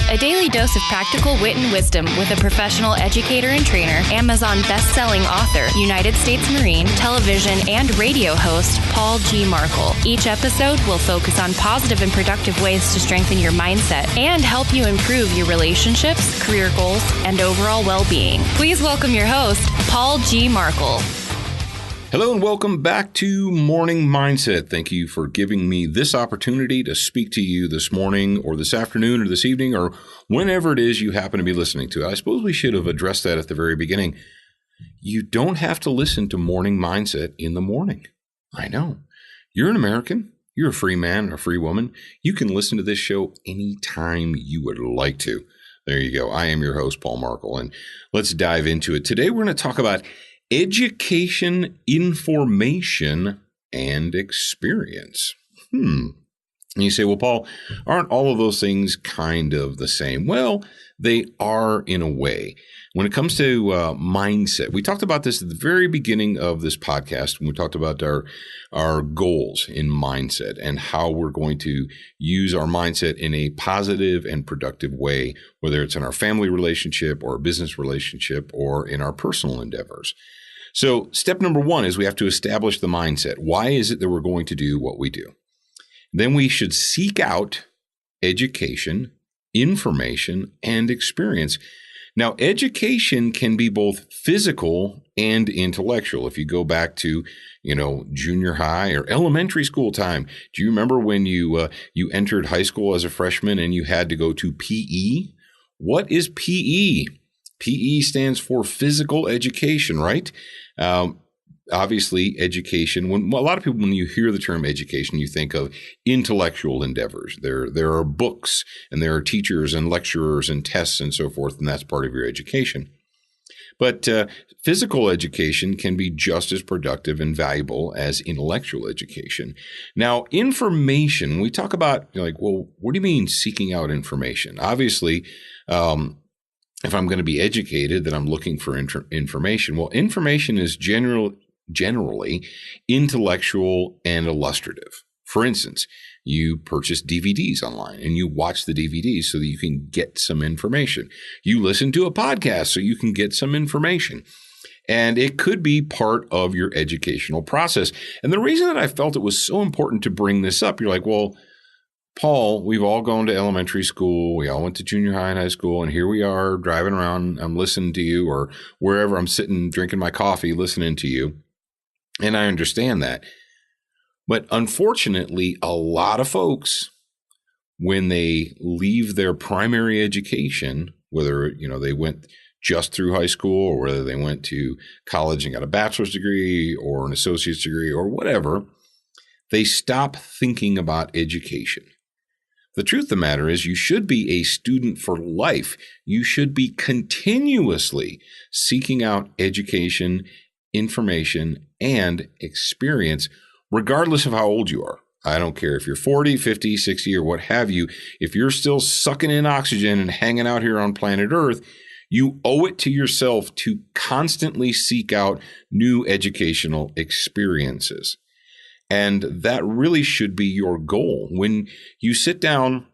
A daily dose of practical wit and wisdom with a professional educator and trainer, Amazon best-selling author, United States Marine, television and radio host, Paul G. Markel. Each episode will focus on positive and productive ways to strengthen your mindset and help you improve your relationships, career goals, and overall well-being. Please welcome your host, Paul G. Markel. Hello and welcome back to Morning Mindset. Thank you for giving me this opportunity to speak to you this morning or this afternoon or this evening or whenever it is you happen to be listening to it. I suppose we should have addressed that at the very beginning. You don't have to listen to Morning Mindset in the morning. I know. You're an American. You're a free man or a free woman. You can listen to this show anytime you would like to. There you go. I am your host, Paul Markel, and let's dive into it. Today, we're going to talk about education, information, and experience. And you say, well, Paul, aren't all of those things kind of the same? Well, they are in a way. When it comes to mindset, we talked about this at the very beginning of this podcast when we talked about our goals in mindset and how we're going to use our mindset in a positive and productive way, whether it's in our family relationship or a business relationship or in our personal endeavors. So step number one is we have to establish the mindset. Why is it that we're going to do what we do? Then we should seek out education, information, and experience. Now, education can be both physical and intellectual. If you go back to, junior high or elementary school time, do you remember when you entered high school as a freshman and you had to go to PE? What is PE? PE stands for physical education, right? Obviously, education, a lot of people, when you hear the term education, you think of intellectual endeavors. There are books and there are teachers and lecturers and tests and so forth, and that's part of your education. But physical education can be just as productive and valuable as intellectual education. Now, information, we talk about, what do you mean seeking out information? Obviously, if I'm going to be educated, then I'm looking for information. Well, information is generally intellectual and illustrative. For instance, you purchase DVDs online and you watch the DVDs so that you can get some information. You listen to a podcast so you can get some information. And it could be part of your educational process. And the reason that I felt it was so important to bring this up, you're like, well, Paul, we've all gone to elementary school. We all went to junior high and high school. And here we are driving around. I'm listening to you, or wherever I'm sitting, drinking my coffee, listening to you. And I understand that. But unfortunately, a lot of folks, when they leave their primary education, whether, they went just through high school or whether they went to college and got a bachelor's degree or an associate's degree or whatever, they stop thinking about education. The truth of the matter is you should be a student for life. You should be continuously seeking out education, information, and experience, regardless of how old you are. I don't care if you're 40, 50, 60, or what have you. If you're still sucking in oxygen and hanging out here on planet Earth, you owe it to yourself to constantly seek out new educational experiences. And that really should be your goal. When you sit down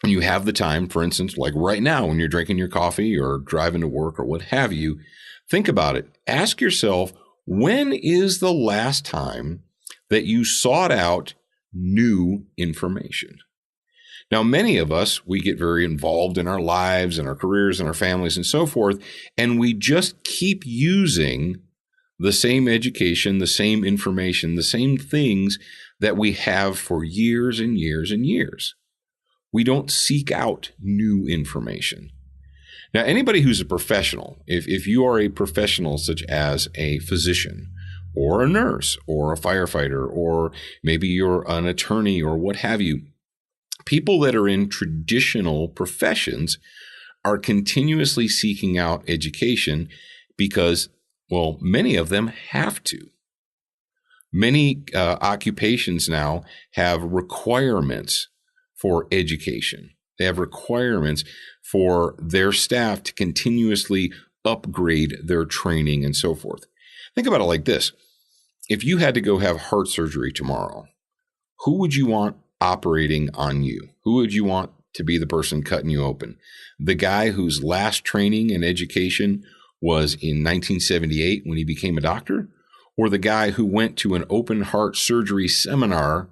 and you have the time, for instance, like right now when you're drinking your coffee or driving to work or what have you, think about it. Ask yourself, when is the last time that you sought out new information? Now, many of us, we get very involved in our lives and our careers and our families and so forth, and we just keep using the same education, the same information, the same things that we have for years and years and years. We don't seek out new information. Now, anybody who's a professional, if you are a professional such as a physician or a nurse or a firefighter, or maybe you're an attorney or what have you, people that are in traditional professions are continuously seeking out education because, well, many of them have to. Many occupations now have requirements for education. They have requirements for their staff to continuously upgrade their training and so forth. Think about it like this. If you had to go have heart surgery tomorrow, who would you want operating on you? Who would you want to be the person cutting you open? The guy whose last training and education was in 1978 when he became a doctor? Or the guy who went to an open heart surgery seminar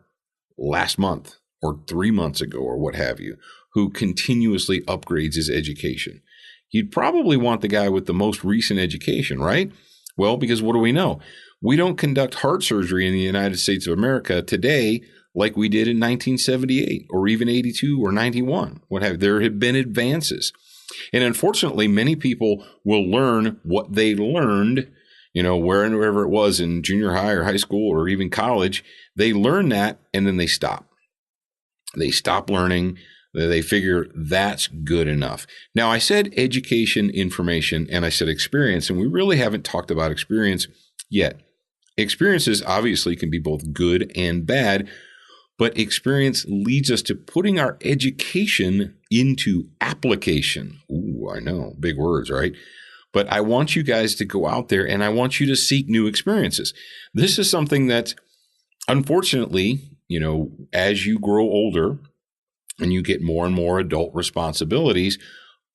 last month or 3 months ago or what have you, who continuously upgrades his education? You'd probably want the guy with the most recent education, right? Well, because what do we know? We don't conduct heart surgery in the United States of America today like we did in 1978 or even 82 or 91. There have been advances. And unfortunately, many people will learn what they learned, wherever it was in junior high or high school or even college. They learn that and then they stop. They stop learning. They figure that's good enough. Now, I said education, information, and I said experience, and we really haven't talked about experience yet. Experiences obviously can be both good and bad, but experience leads us to putting our education into application. Ooh, I know, big words, right? But I want you guys to go out there and I want you to seek new experiences. This is something that, unfortunately, as you grow older and you get more and more adult responsibilities,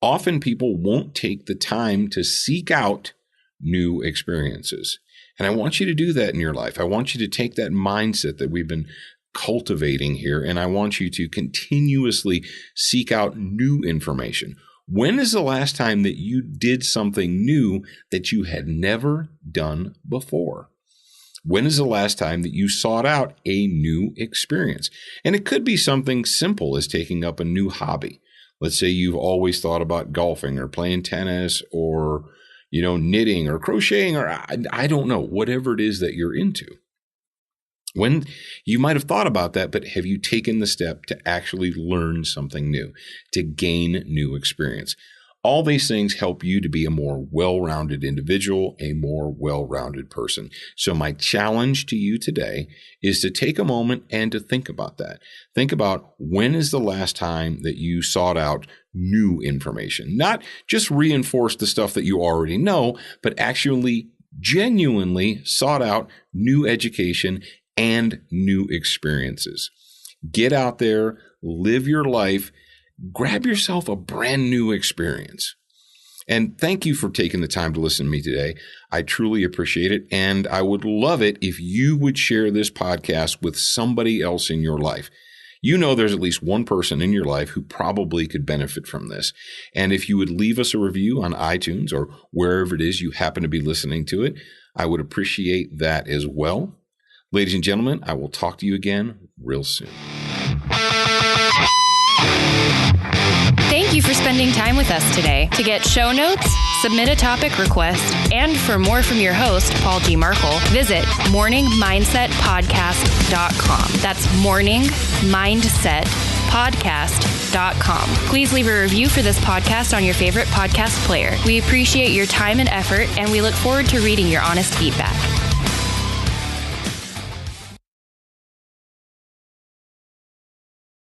often people won't take the time to seek out new experiences. And I want you to do that in your life. I want you to take that mindset that we've been cultivating here, and I want you to continuously seek out new information. When is the last time that you did something new that you had never done before? When is the last time that you sought out a new experience? And it could be something simple as taking up a new hobby. Let's say you've always thought about golfing or playing tennis or, knitting or crocheting or I don't know, whatever it is that you're into. When you might have thought about that, but have you taken the step to actually learn something new, to gain new experience? All these things help you to be a more well-rounded individual, a more well-rounded person. So my challenge to you today is to take a moment and to think about that. Think about when is the last time that you sought out new information, not just reinforce the stuff that you already know, but actually genuinely sought out new education and new experiences. Get out there, live your life, grab yourself a brand new experience. And thank you for taking the time to listen to me today. I truly appreciate it. And I would love it if you would share this podcast with somebody else in your life. There's at least one person in your life who probably could benefit from this. And if you would leave us a review on iTunes or wherever it is you happen to be listening to it, I would appreciate that as well. Ladies and gentlemen, I will talk to you again real soon. Thank you for spending time with us today. To get show notes, submit a topic request, and for more from your host, Paul G. Markel, visit morningmindsetpodcast.com. That's morningmindsetpodcast.com. Please leave a review for this podcast on your favorite podcast player. We appreciate your time and effort, and we look forward to reading your honest feedback.